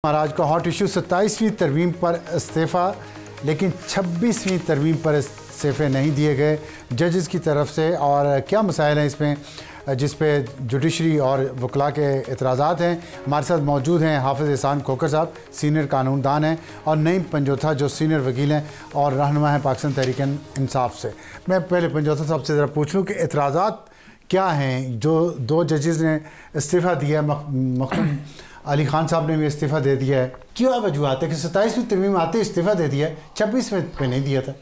महाराज का hot issue 27वीं तरमीम पर इस्तीफ़ा, लेकिन 26वीं तरमीम पर इस्तीफ़े नहीं दिए गए जजेस की तरफ से। और क्या मसाइल हैं इसमें जिस पे जुडिशरी और वकला के एतराज़ात हैं। हमारे साथ मौजूद हैं हाफिज़ एहसान खोखर साहब, सीनियर कानूनदान हैं, और नईम पंजोथा जो सीनियर वकील हैं और रहनुमा हैं पाकिस्तान तहरीक इंसाफ से। मैं पहले पंजोथा साहब से ज़रा पूछ लूँ कि एतराज़ात क्या हैं जो दो जजेस ने इस्तीफ़ा दिया, मखदूम अली खान साहब ने भी इस्तीफ़ा दे दिया है। क्या वजूहत है कि 27वीं तरमीम आते इस्तीफ़ा दे दिया है, 26वें पे नहीं दिया था?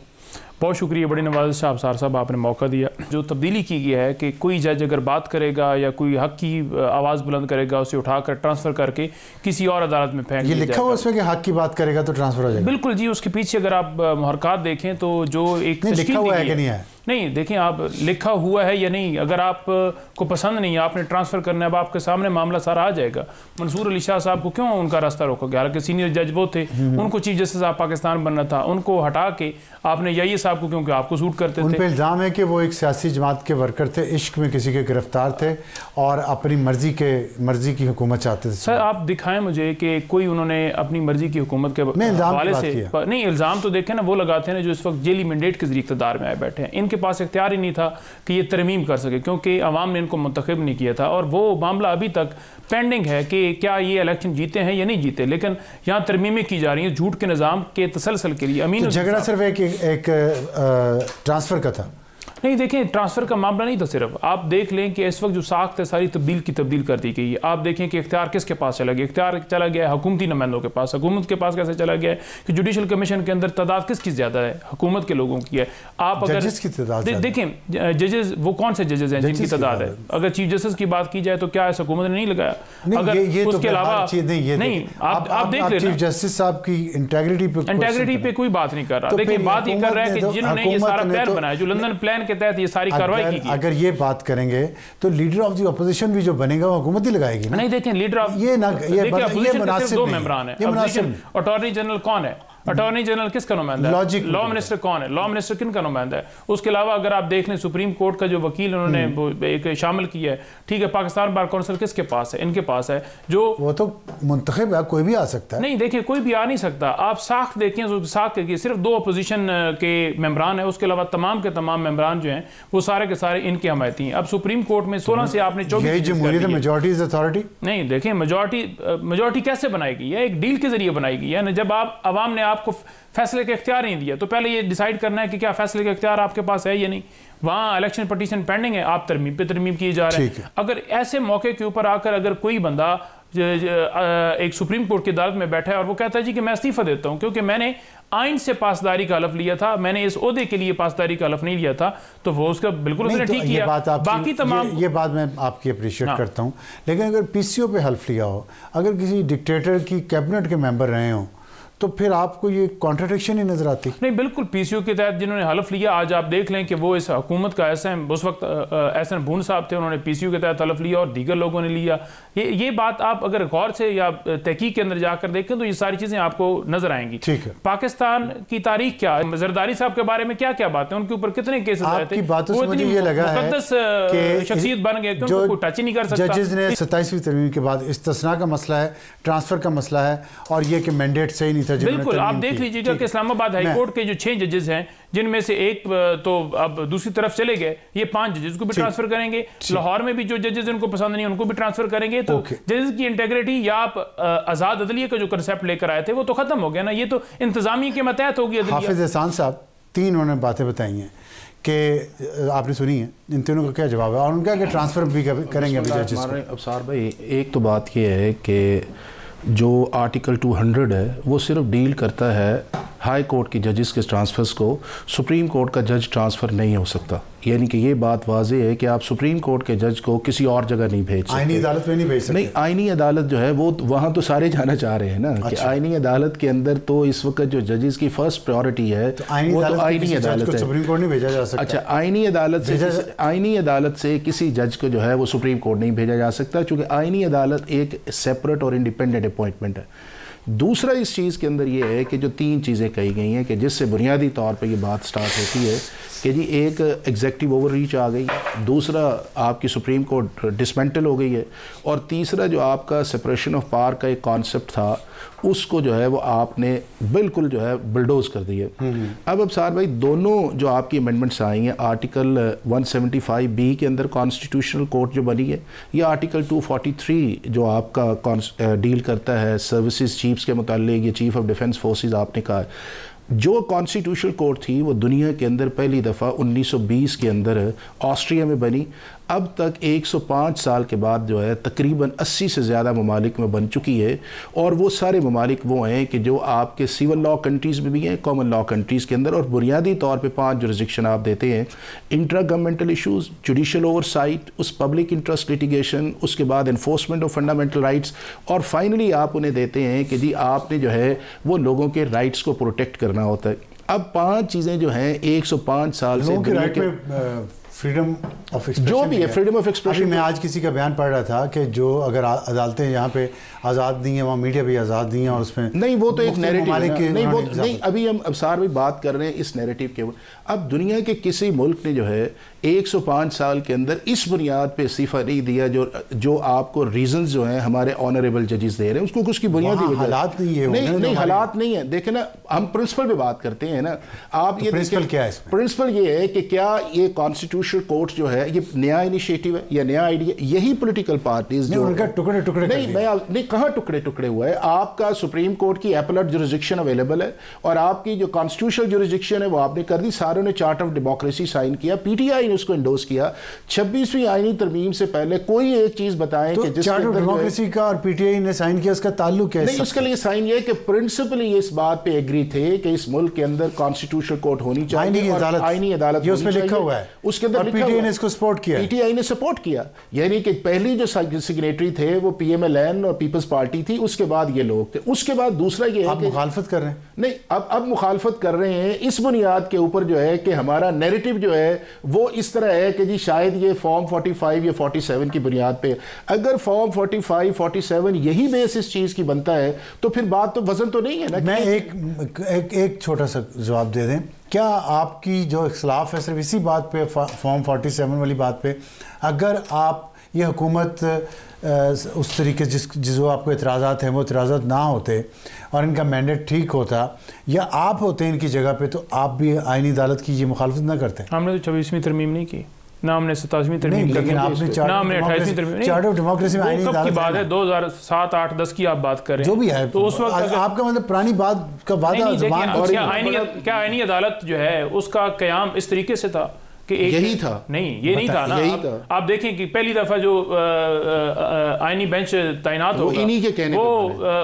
बहुत शुक्रिया, बड़ी नवाज़िश है अफसार साहब, आपने मौका दिया। जो तब्दीली की गई है कि कोई जज अगर बात करेगा या कोई हक की आवाज़ बुलंद करेगा, उसे उठाकर ट्रांसफ़र करके किसी और अदालत में फेंक, ये लिखा हुआ उसमें कि हक की बात करेगा तो ट्रांसफ़र हो जाएगा? बिल्कुल जी। उसके पीछे अगर आप मुहरकात देखें तो जो एक लिखा हुआ है कि नहीं है, नहीं देखें आप लिखा हुआ है या नहीं, अगर आप को पसंद नहीं है, आपने ट्रांसफ़र करना है, अब आपके सामने मामला सारा आ जाएगा। मंसूर अली शाह साहब को क्यों उनका रास्ता रोका गया? हालांकि सीनियर जज वो थे, उनको चीफ जस्टिस ऑफ पाकिस्तान बनना था, उनको हटा के आपने यही साहब को, क्योंकि आपको सूट करते थे। उन पर इल्ज़ाम है कि वो एक सियासी जमात के वर्कर थे, इश्क में किसी के गिरफ्तार थे और अपनी मर्जी की हुकूमत चाहते थे। सर आप दिखाएं मुझे कि कोई उन्होंने अपनी मर्जी की हुकूमत के हवाले से नहीं, इल्ज़ाम तो देखें ना वो लगाते हैं जो इस वक्त जेली मैंडेट के जरिए इक़्तिदार में आए बैठे हैं। इनके पास इख्तियार ही नहीं था कि ये तरमीम कर सके, क्योंकि अवाम ने इनको मुंतखब नहीं किया था। और वो मामला अभी तक पेंडिंग है कि क्या ये इलेक्शन जीते हैं या नहीं जीते, लेकिन यहाँ तरमीमें की जा रही हैं झूठ के निज़ाम के तसलसल के लिए। अमीन झगड़ा सिर्फ एक ट्रांसफ़र का था? नहीं, देखें ट्रांसफ़र का मामला नहीं था सिर्फ। आप देख लें कि इस वक्त जो साख्त है सारी तब्दील कर दी गई है। आप देखें कि इख्तियार किसके पास चला गया? इख्तियार चला गया है हुकूमती नुमाइंदों के पास। हुकूमत के पास कैसे चला गया है कि जुडिशल कमीशन के अंदर तादाद किसकी ज़्यादा है? हुकूमत के लोगों की है। आप अगर देखें जजेस, वो कौन से जजेस हैं जिनकी तादाद है? अगर चीफ जस्टिस की बात की जाए तो क्या ऐसा हुकूमत ने नहीं लगाया? अगर उसके अलावा नहीं, आप देख लें चीफ जस्टिस साहब की इंटेग्रिटी पे कोई बात नहीं कर रहा। देखिए बात ये कर रहा है कि जिन्होंने ये सारा प्लान बनाया, जो लंदन प्लान के तहत ये सारी कार्रवाई की। अगर ये बात करेंगे तो लीडर ऑफ द अपोजिशन भी जो बनेगा वो हुकूमत ही लगाएगी ना? नहीं, देखें लीडर ऑफ ये मुनासिब दो मेंबरान है। अटॉर्नी जनरल कौन है? अटॉर्नी जनरल किसका नुमाइंदा है? लॉ मिनिस्टर कौन है? लॉ मिनिस्टर किन का नुमाइंदा है? उसके अलावा अगर आप देख लें सुप्रीम कोर्ट का जो वकील उन्होंने एक शामिल किया है, ठीक है, पाकिस्तान बार काउंसिल किसके पास है? इनके पास है। जो वो तो मुंतखब है, कोई भी आ सकता है। नहीं, देखिए कोई भी आ नहीं सकता। आप साख देखें, साख के सिर्फ दो अपोजिशन के मेंबरान है, उसके अलावा तमाम के तमाम मेंबरान जो हैं वो सारे के सारे इनके हमायती हैं। अब सुप्रीम कोर्ट में 16 से आपने 24 मेजॉरिटी इज अथॉरिटी। नहीं, देखें मेजॉरिटी कैसे बनाएगी? यह एक डील के जरिए बनाएगी है ना। जब आप अवाम ने आपको फैसले का इख्तियार नहीं दिया तो पहले ये डिसाइड करना है कि क्या फैसले का इख्तियार आपके पास है या नहीं। वहाँ इलेक्शन पटिशन पेंडिंग है, आप तरमीम पे तरमीम किए जा रहे हैं। अगर ऐसे मौके के ऊपर आकर अगर कोई बंदा एक सुप्रीम कोर्ट की अदालत में बैठा है और वो कहता है जी कि मैं इस्तीफा देता हूँ क्योंकि मैंने आइन से पासदारी का हलफ लिया था, मैंने इस ओहदे के लिए पासदारी का हलफ नहीं लिया था, तो वो उसका बिल्कुल उसने ठीक किया। बाकी तमाम ये बात मैं आपकी अप्रिशिएट करता हूँ, लेकिन अगर पीसीओ पे हल्फ लिया हो, अगर किसी डिक्टेटर की कैबिनेट के मेंबर रहे हों, तो फिर आपको ये कॉन्ट्रडिक्शन ही नजर आती? नहीं, बिल्कुल पीसीओ के तहत जिन्होंने हलफ लिया, आज आप देख लें कि वो इस हुकूमत का एसएम उस वक्त एहसन बून साहब थे, उन्होंने पीसीओ के तहत हलफ लिया और दीगर लोगों ने लिया। ये बात आप अगर गौर से या तहकीक के अंदर जाकर देखें तो ये सारी चीजें आपको नजर आएंगी। ठीक है। पाकिस्तान की तारीख क्या है, जरदारी साहब के बारे में क्या क्या बातें, उनके ऊपर कितने केसेस आए थे, मुकद्दस शख्सियत बन गए, क्योंकि टच ही नहीं कर सकता। जजेस ने 27वीं तरमीम के बाद इस्तिस्ना का मसला है, ट्रांसफर का मसला है, और ये कि मैंडेट सही नहीं था। बिल्कुल, आप देख लीजिएगा कि इस्लामाबाद हाई कोर्ट के जो 6 जजेस हैं, जिनमें से एक तो अब दूसरी तरफ चले गए, ये 5 जजेस को भी ट्रांसफर करेंगे। लाहौर में भी जो जजेस इनको पसंद नहीं उनको भी ट्रांसफर करेंगे। तो जजेस की इंटेग्रिटी या आप आजाद अदलिया का जो कंसेप्ट लेकर आए थे वो तो खत्म हो गया ना, ये तो इंतजामिया के मतहत होगी। हाफिज एहसान साहब 3 उन्होंने बातें बताई हैं कि आपने सुनी है, इन तीनों का क्या जवाब है और उनका क्या ट्रांसफर भी करेंगे जजेस? अफसार भाई, एक तो बात यह है कि जो आर्टिकल 200 है वो सिर्फ डील करता है हाई कोर्ट की जजेस के ट्रांसफ़र्स को, सुप्रीम कोर्ट का जज ट्रांसफ़र नहीं हो सकता। यानी कि ये बात वाज़ेह है कि आप सुप्रीम कोर्ट के जज को किसी और जगह नहीं भेज सकते। आईनी अदालत में नहीं भेज सकते? नहीं, आईनी अदालत जो है वो वहाँ तो सारे जाना चाह रहे हैं ना। अच्छा। कि आईनी अदालत के अंदर तो इस वक्त जो जजेस की फर्स्ट प्रायोरिटी है वो तो आईनी अदालत है। सुप्रीम कोर्ट नहीं भेजा जा सकता? अच्छा, आईनी अदालत से किसी जज को जो है वो सुप्रीम कोर्ट नहीं भेजा जा सकता, क्योंकि आईनी अदालत एक सेपरेट और इंडिपेंडेंट अपॉइंटमेंट है। दूसरा इस चीज़ के अंदर ये है कि जो 3 चीज़ें कही गई हैं कि जिससे बुनियादी तौर पर ये बात स्टार्ट होती है कि जी एक एग्जेक्टिव ओवररीच आ गई, दूसरा आपकी सुप्रीम कोर्ट डिसमेंटल हो गई है, और तीसरा जो आपका सेपरेशन ऑफ पावर का एक कॉन्सेप्ट था उसको जो है वो आपने बिल्कुल जो है बुलडोज कर दिए। अब सार भाई दोनों जो आपकी अमेंडमेंट्स आई हैं, आर्टिकल 175B के अंदर कॉन्स्टिट्यूशनल कोर्ट जो बनी है, या आर्टिकल 243 जो आपका डील करता है सर्विसेज चीफ्स के मुतालिक, ये चीफ ऑफ डिफेंस फोर्सेस आपने कहा है, जो कॉन्स्टिट्यूशनल कोर्ट थी वो दुनिया के अंदर पहली दफ़ा 1920 के अंदर ऑस्ट्रिया में बनी। अब तक 105 साल के बाद जो है तकरीबन 80 से ज़्यादा ममालिक में बन चुकी है, और वो सारे ममालिक वो हैं कि जो आपके सिविल लॉ कंट्रीज़ में भी हैं, कॉमन लॉ कंट्रीज़ के अंदर, और बुनियादी तौर पे 5 जुरिस्डिक्शन आप देते हैं, intra governmental issues, judicial oversight, उस पब्लिक इंटरेस्ट लिटिगेशन, उसके बाद एनफोर्समेंट ऑफ फंडामेंटल राइट्स, और फाइनली आप उन्हें देते हैं कि जी आपने जो है वो लोगों के राइट्स को प्रोटेक्ट करना होता है। अब 5 चीज़ें जो हैं 105 साल से फ्रीडम ऑफ एक्सप्रेशन, जो भी है फ्रीडम ऑफ एक्सप्रेशन। मैं आज किसी का बयान पढ़ रहा था कि जो अगर अदालतें यहाँ पे आज़ाद नहीं है, वहाँ मीडिया भी आज़ाद नहीं है, और उसमें नहीं, वो तो एक नैरेटिव है, नहीं वो नहीं, अभी हम सार भी बात कर रहे हैं इस नैरेटिव के। अब दुनिया के किसी मुल्क ने जो है 105 साल के अंदर इस बुनियाद पे इस्तीफा नहीं दिया जो आपको रीजंस जो हैं हमारे ऑनरेबल जजेस दे रहे हैं, उसको उसकी बुनियादी हालात नहीं है, नहीं हालात नहीं है। देखें ना, हम प्रिंसिपल पे बात करते हैं ना, आप ये प्रिंसिपल क्या है? प्रिंसिपल ये है कि क्या ये कॉन्स्टिट्यूशनल कोर्ट जो है ये नया इनिशिएटिव है या नया आइडिया, यही पॉलिटिकल पार्टीज जो उनका टुकड़े टुकड़े नहीं कहाँ टुकड़े टुकड़े हुआ है। आपका सुप्रीम कोर्ट की एपेलेट जुरिस्डिक्शन अवेलेबल है, और आपकी जो कॉन्स्टिट्यूशनल जुरिस्डिक्शन है वो आपने कर दी, सारों ने चार्ट ऑफ डेमोक्रेसी साइन किया, पीटीआई ने उसको एंडोर्स किया। 26वीं आईनी तरमीम से पहले कोई एक चीज बताएं कि जिस चार्ट ऑफ डेमोक्रेसी का और पीटीआई ने साइन किया, उसका ताल्लुक है? नहीं, उसके लिए साइन ये कि प्रिंसिपली इस बात पे एग्री थे कि इस मुल्क के अंदर कॉन्स्टिट्यूशनल कोर्ट होनी चाहिए, आईनी अदालत, ये उसमें लिखा हुआ है, उसके अंदर पीटीआई ने इसको सपोर्ट किया, पीटीआई ने सपोर्ट किया। यानी कि पहली जो सिग्नेटरी थे वो पीएमएलएन और पीपल्स पार्टी थी, उसके बाद ये लोग थे। उसके बाद दूसरा ये है कि मुखालफत कर रहे हैं, नहीं अब मुखालफत कर रहे हैं इस बुनियाद के ऊपर जो है कि हमारा नैरेटिव जो है वो इस तरह है कि जी शायद ये फॉर्म 45 या 47 की बुनियाद पे, अगर फॉर्म 45 47 यही बेस इस चीज की बनता है तो फिर बात तो वजन तो नहीं है ना। मैं एक छोटा सा जवाब दे दें, क्या आपकी जो इख्तलाफ है सिर्फ इसी बात पे, फॉर्म 47 वाली बात पे, अगर आप ये हुकूमत उस तरीके जो आपको एतराज़ात हैं वो एतराज़ात ना होते और इनका मैंडेट ठीक होता, या आप होते इनकी जगह पे, तो आप भी आईनी अदालत की ये मुखालफत ना करते? हमने तो 26वीं तरमीम नहीं की, ना हमने 27वीं तरमीम, लेकिन आपने ना हमने 28वीं तरमीम। चार्ट ऑफ डेमोक्रेसी में आईनी अदालत की बात है, 2007 8 10 की आप बात कर रहे हैं, जो भी है, तो उस वक्त आपका मतलब पुरानी बात का वादा ज़बान पर, क्या आईनी अदालत जो है उसका क़याम इस तरीके से था कि यही था? नहीं, ये नहीं था ना। आप देखें कि पहली दफा जो आईनी बेंच तैनात होगा इन्हीं के कहने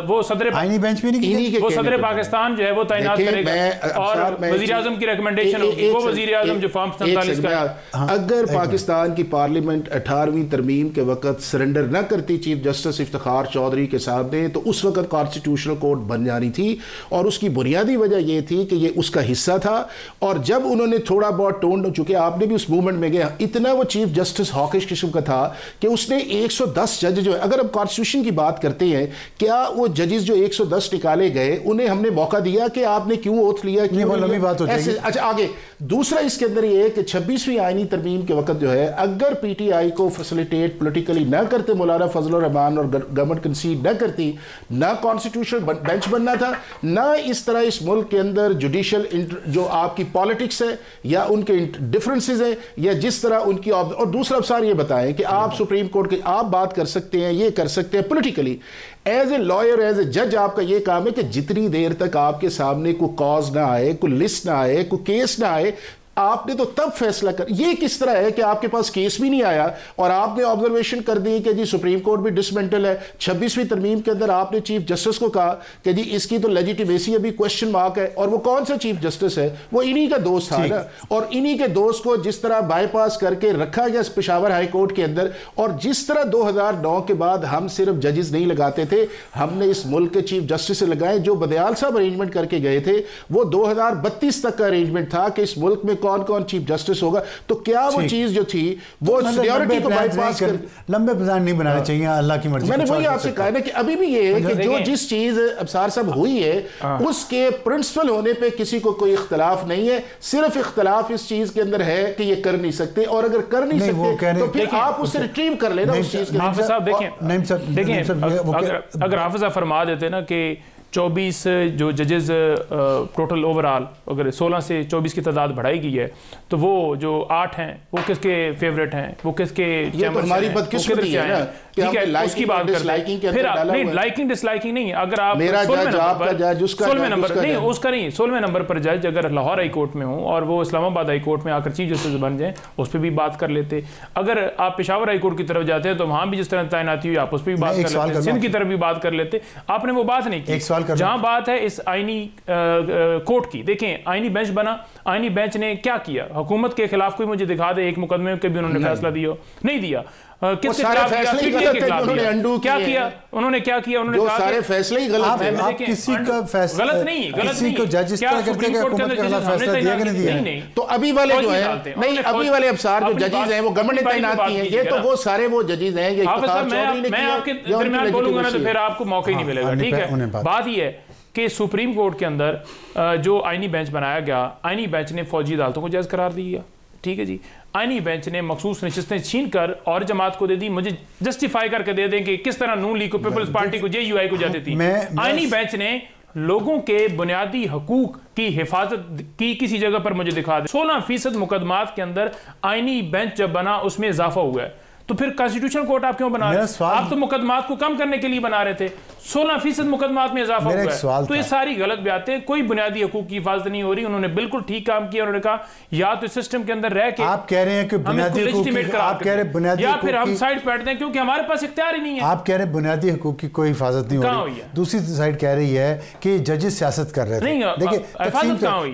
वो सदर आईनी बेंच भी नहीं, वो सदर पाकिस्तान जो है वो तैनात करेगा, और वजीर आजम की रिकमेंडेशन होगी, वो वजीर आजम जो फॉर्म 47 का। अगर पाकिस्तान की पार्लियामेंट 18वीं तरमीम के वक्त सरेंडर न करती चीफ जस्टिस इफ्तिखार चौधरी के सामने, तो उस वक्त कॉन्स्टिट्यूशनल कोर्ट बन जानी थी, और उसकी बुनियादी वजह यह थी कि ये उसका हिस्सा था। और जब उन्होंने थोड़ा बहुत टोन चुके, आपने भी उस मूवमेंट में गया, इतना वो चीफ जस्टिस हॉकिश किस्म का था कि उसने 110 जज जो है, अगर हम कॉन्स्टिट्यूशन की बात करते हैं, क्या वो जजेस जो 110 निकाले गए उन्हें हमने मौका दिया कि आपने क्यों ओथ लिया, क्यों लंबी बात हो जाएगी। अच्छा आगे दूसरा इसके अंदर ये है कि 26वीं आईनी तरमीम के वक्त जो है, अगर पीटीआई को फैसिलिटेट पॉलिटिकली ना करते मौलाना फजलुर रहमान और गवर्नमेंट कंसीड न करती, ना कॉन्स्टिट्यूशनल बेंच बनना था, ना इस तरह इस मुल्क के अंदर जुडिशल जो आपकी पॉलिटिक्स है या उनके डिफरेंसेस है, या जिस तरह उनकी। और दूसरा अफसर ये बताएं कि आप सुप्रीम कोर्ट के आप बात कर सकते हैं, ये कर सकते हैं politically, as a lawyer as a जज आपका ये काम है कि जितनी देर तक आपके सामने कोई कॉज ना आए, कोई लिस्ट ना आए, कोई केस ना आए, आपने तो तब फैसला कर। ये किस तरह है कि आपके पास केस भी नहीं आया और आपने ऑब्जर्वेशन कर दी कि जी सुप्रीम कोर्ट भी डिसमेंटल है। 26वीं तरमीम के अंदर आपने चीफ जस्टिस को कहा कि जी इसकी तो लेजिटिमेसी अभी क्वेश्चन मार्क है, और वो कौन सा चीफ जस्टिस है, वो इन्हीं का दोस्त था ना, और इन्हीं के दोस्त को जिस तरह बाईपास करके रखा गया पेशावर हाई कोर्ट के अंदर, और जिस तरह 2009 के बाद हम सिर्फ जजेस नहीं लगाते थे, हमने इस मुल्क के चीफ जस्टिस से लगाए, जो बदयाल साहब अरेंजमेंट करके गए थे, वो 2032 तक का अरेंजमेंट था कि इस मुल्क में कौन कौन चीफ जस्टिस होगा, तो क्या वो चीज जो थी वो सीनियरिटी को बाईपास कर, लंबे प्लान नहीं बनाने चाहिए, अल्लाह की मर्जी। मैंने वही आपसे कहा ना कि अभी भी ये है कि जो जिस चीज अबसार साहब हुई है उसके प्रिंसिपल होने पे किसी को कोई इख्तलाफ नहीं है, सिर्फ इख्तलाफ इस चीज के अंदर है कि ये कर नहीं सकते, और अगर कर नहीं सकते तो फिर आप उससे रिट्रीव कर लेना उस चीज के। हाफिज साहब देखें, अगर हाफिज साहब फरमा देते ना कि 24 जो जजेस टोटल ओवरऑल अगर 16 से 24 की तादाद बढ़ाई गई है, तो वो जो 8 हैं वो किसके फेवरेट हैं, वो किसके हमारी बदकिस्मती है ना, ठीक है, उसकी बात करते हैं। फिर नहीं, लाइकिंग डिसलाइकिंग नहीं, अगर आप 16वें नंबर नहीं, उसका नहीं, 16वें नंबर पर जज अगर लाहौर हाई कोर्ट में हो और वो इस्लामाबाद हाई कोर्ट में आकर चीफ जस्टिस बन जाए, उस पर भी बात कर लेते। अगर आप पेशावर हाई कोर्ट की तरफ जाते हैं तो वहां भी जिस तरह तैनाती हुई आप उस पर भी बात कर लेते, सिंध की तरफ भी बात कर लेते। आपने वो बात नहीं की। जहां बात है इस आईनी कोर्ट की, देखें आईनी बेंच बना, आईनी बेंच ने क्या किया, हुकूमत के खिलाफ कोई मुझे दिखा दे एक मुकदमे के भी उन्होंने फैसला दिया नहीं दिया, किसके खिलाफ क्या किया उन्होंने, क्या किया उन्होंने, सारे फैसले ही गलत हैं। आप किसी का फैसला गलत नहीं, को जज इस तरह करते हैं हुकूमत के खिलाफ फैसला दिया कि नहीं दिया। तो अभी वाले जो है नहीं, अभी वाले अफसर जो जजेस हैं वो गवर्नमेंट ने तैनात किए हैं, ये तो वो सारे वो जजेस हैं। ये मैं आपके दरमियान बोलूंगा ना तो फिर आपको मौका ही नहीं मिलेगा, ठीक है। बात ये है कि सुप्रीम कोर्ट के अंदर जो आईनी बेंच बनाया गया, आईनी बेंच ने फौजी अदालतों को जायज़ करार दिया, ठीक है जी। आईनी बेंच ने मखसूस नशिस्तें छीन कर और जमात को दे दी, मुझे जस्टिफाई करके दे दें कि किस तरह नून लीग को, पीपल्स पार्टी को, JUI को जाती थी। आईनी बेंच ने लोगों के बुनियादी हकूक की हिफाजत की किसी जगह पर मुझे दिखा दे। 16% मुकदमात के अंदर आईनी बेंच जब बना उसमें इजाफा हुआ है, तो फिर कॉन्स्टिट्यूशनल कोर्ट आप क्यों बना रहे हैं? आप तो मुकदमात को कम करने के लिए बना रहे थे, 16% मुकदमात में इजाफा हुआ है, तो ये सारी गलत बातें, कोई बुनियादी हकूक की हिफाजत नहीं हो रही। उन्होंने बिल्कुल ठीक काम किया, उन्होंने कहा या तो सिस्टम के अंदर रह के आप कह रहे हैं कि बुनियादी हकूक, आप कह रहे हैं बुनियादी, या फिर हम साइड बैठते हैं क्योंकि हमारे पास इख्तियार ही नहीं है। आप कह रहे हैं बुनियादी हकूक की कोई हिफाजत नहीं हो रही, दूसरी साइड कह रही है कि जजेस सियासत कर रहे थे। देखिए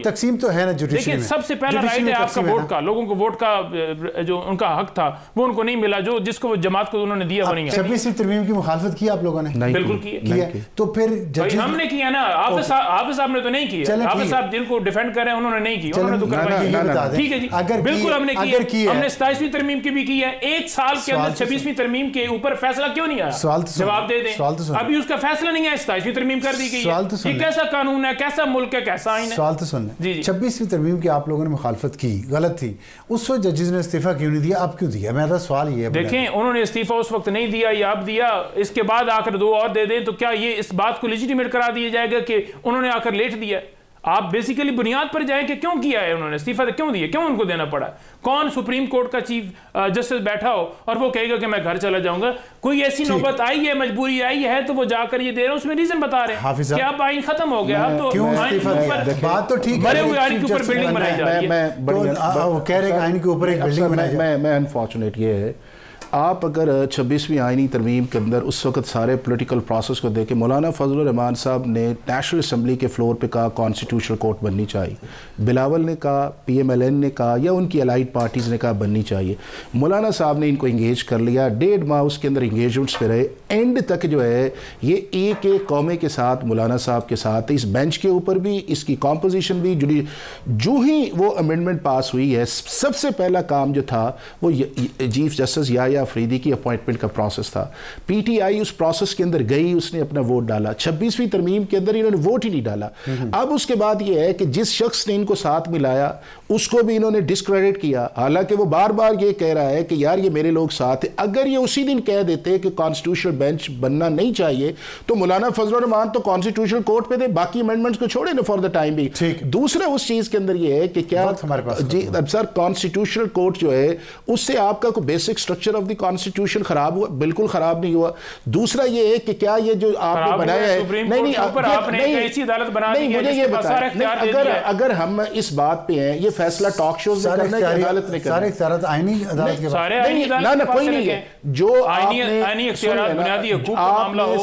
तकसीम तो है ना जुडिशरी में, सबसे पहला राइट है आपका वोट का, लोगों को वोट का जो उनका हक था वो उनको नहीं मिला, जो जिसको जमात को उन्होंने दिया वो नहीं। 26वीं तरमीम की मुखालफत की आप लोगों ने? बिल्कुल की। तो फिर हमने किया ना, हाफिज साहब ने तो नहीं किया, हाफिज साहब जिनको डिफेंड कर रहे हैं उन्होंने नहीं की, उन्होंने तो करवाई। ठीक है जी, बिल्कुल हमने की, हमने 27वीं तरमीम की भी की है। एक साल के अंदर 26वीं तरमीम के ऊपर फैसला क्यों नहीं आया? जवाब दे दें। अभी उसका फैसला नहीं है, 27वीं तरमीम कर दी गई है। ये कैसा कानून है, कैसा मुल्क है, कैसा आईन है? सवाल तो सुन लें। 26वीं तरमीम की आप लोगों ने मुखालफत की, गलत थी, उस वक्त जजेस ने इस्तीफा क्यों नहीं दिया, अब क्यों दिया? मेरा सवाल ये है। देखें उन्होंने इस्तीफा उस वक्त नहीं दिया, या अब दिया, इसके बाद आकर 2 और दे दें तो क्या ये इस बात को लेजिटिमेट करा दिया जाएगा कि उन्होंने आकर लेट दिया? आप बेसिकली बुनियाद पर जाएं कि क्यों किया है उन्होंने, इस्तीफा क्यों दिया, क्यों उनको देना पड़ा? कौन सुप्रीम कोर्ट का चीफ जस्टिस बैठा हो और वो कहेगा कि मैं घर चला जाऊंगा? कोई ऐसी नौबत आई है, मजबूरी आई है तो वो जाकर ये दे रहे हैं, उसमें रीजन बता रहे हैं कि अब आइन खत्म हो गया, अब तो बात तो ठीक है, मरे हुए आइन के ऊपर बिल्डिंग बनाई जा रही है। वो कह रहे हैं आइन के ऊपर एक बिल्डिंग बनाई जाए। मैं अनफॉर्चुनेट ये है, आप अगर 26वीं आइनी तरमीम के अंदर उस वक्त सारे पॉलिटिकल प्रोसेस को देखें, मौलाना फजलुर रहमान साहब ने नेशनल असम्बली के फ्लोर पे कहा कॉन्स्टिट्यूशनल कोर्ट बननी चाहिए, बिलावल ने कहा, PMLN ने कहा, या उनकी अलाइड पार्टीज़ ने कहा बननी चाहिए। मौलाना साहब ने इनको इंगेज कर लिया, 1.5 माह उसके अंदर इंगेजमेंट्स पे रहे, एंड तक जो है ये एक कौमे के साथ, मौलाना साहब के साथ, इस बेंच के ऊपर भी, इसकी कॉम्पोजिशन भी, जो ही वो अमेंडमेंट पास हुई है, सबसे पहला काम जो था वो चीफ जस्टिस या अफरीदी की अपॉइंटमेंट का प्रोसेस था। PTI उस प्रोसेस के अंदर गई, उसने अपना वोट डाला। 26वीं तरमीम के अंदर इन्होंने वोट ही नहीं डाला। अब उसके बाद यह है कि जिस शख्स ने इनको साथ मिलाया उसको भी इन्होंने डिस्क्रेडिट किया, हालांकि वो बार बार ये कह रहा है कि यार ये मेरे लोग साथ है। अगर ये उसी दिन कह देते कि कॉन्स्टिट्यूशनल बेंच बनना नहीं चाहिए तो मौलाना फजलुर रहमान तो कॉन्स्टिट्यूशनल कोर्ट पे थे, बाकी अमेंडमेंट्स को छोड़े ना फॉर द टाइम भी। दूसरा उस चीज के अंदर ये है कि क्या जी सर, कॉन्स्टिट्यूशनल कोर्ट जो है उससे आपका कोई basic structure of the constitution खराब हुआ? बिल्कुल खराब नहीं हुआ। दूसरा ये है कि क्या ये जो आपने बनाया है, नहीं मुझे ये बताएं, अगर हम इस बात पे हैं, ये फैसला टॉक शोज में करना है, अदालत में करना है, सारे आईनी अदालत के ना कोई नहीं है जो आपने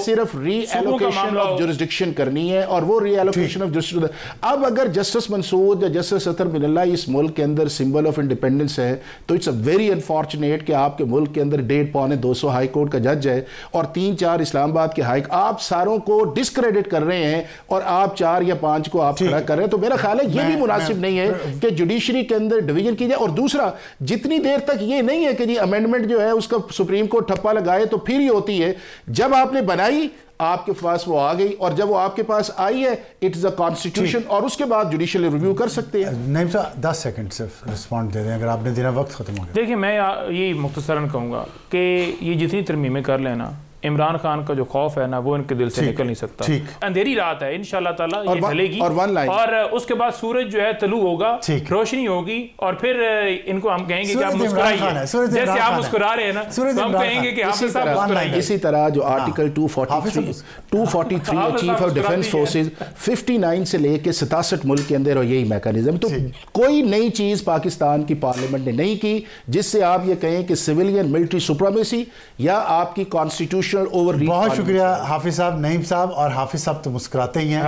सिर्फ रीएलोकेशन ऑफ जुरिस्डिक्शन करनी है और वो रीएलोकेशन ऑफ जुरिस्डिक्शन। अब अगर जस्टिस मंसूद या जस्टिस अतर बिन अल्लाह इस मुल्क के अंदर सिंबल ऑफ इंडिपेंडेंस है तो इट्स अ वेरी अनफॉर्चुनेट कि आपके मुल्क के अंदर 150-200 हाई कोर्ट का जज है और 3-4 इस्लामाबाद के हाई, आप सारों को डिस्क्रेडिट कर रहे हैं और आप 4 या 5 को आप खड़ा कर रहे हैं, तो मेरा ख्याल है ये भी मुनासिब नहीं है कि जुडिशरी के अंदर डिवीजन की जाए। और दूसरा, जितनी देर तक ये नहीं है कि जी अमेंडमेंट जो है उसका सुप्रीम कोर्ट ठप्पा लगाए तो फिर ही होती है, जब आपने बनाई आपके पास वो आ गई और जब वो आपके पास आई है इट इज अ कॉन्स्टिट्यूशन और उसके बाद जुडिशियल रिव्यू कर सकते हैं। नहीं साहब 10 सेकंड सिर्फ रिस्पॉन्ड दे दें, अगर आपने देना वक्त खत्म हो गया। देखिए मैं ये मुख्तसरन कहूँगा कि ये जितनी तरमीमें कर लेना, इमरान खान का जो खौफ है ना वो इनके दिल से निकल नहीं सकता। अंधेरी रात है, इंशाल्लाह ताला ये ढलेगी और उसके बाद सूरज जो है तलू होगा, रोशनी होगी और फिर इनको हम कहेंगे कि आप मुस्कुराइए, जैसे आप मुस्कुरा रहे हैं ना तो हम कहेंगे कि हाफिज साहब मुस्कुराइए। इसी तरह जो article 243 chief of defence forces 59 से लेके 67 मुल्क के अंदर और यही मैकेनिज्म, तो कोई नई चीज पाकिस्तान की पार्लियामेंट ने नहीं की जिससे आप ये कहें कि सिविलियन मिलिट्री सुप्रीमेसी या आपकी कॉन्स्टिट्यूशन। बहुत शुक्रिया हाफिज साहब, नईम साहब, और हाफिज साहब तो मुस्कुराते ही हैं।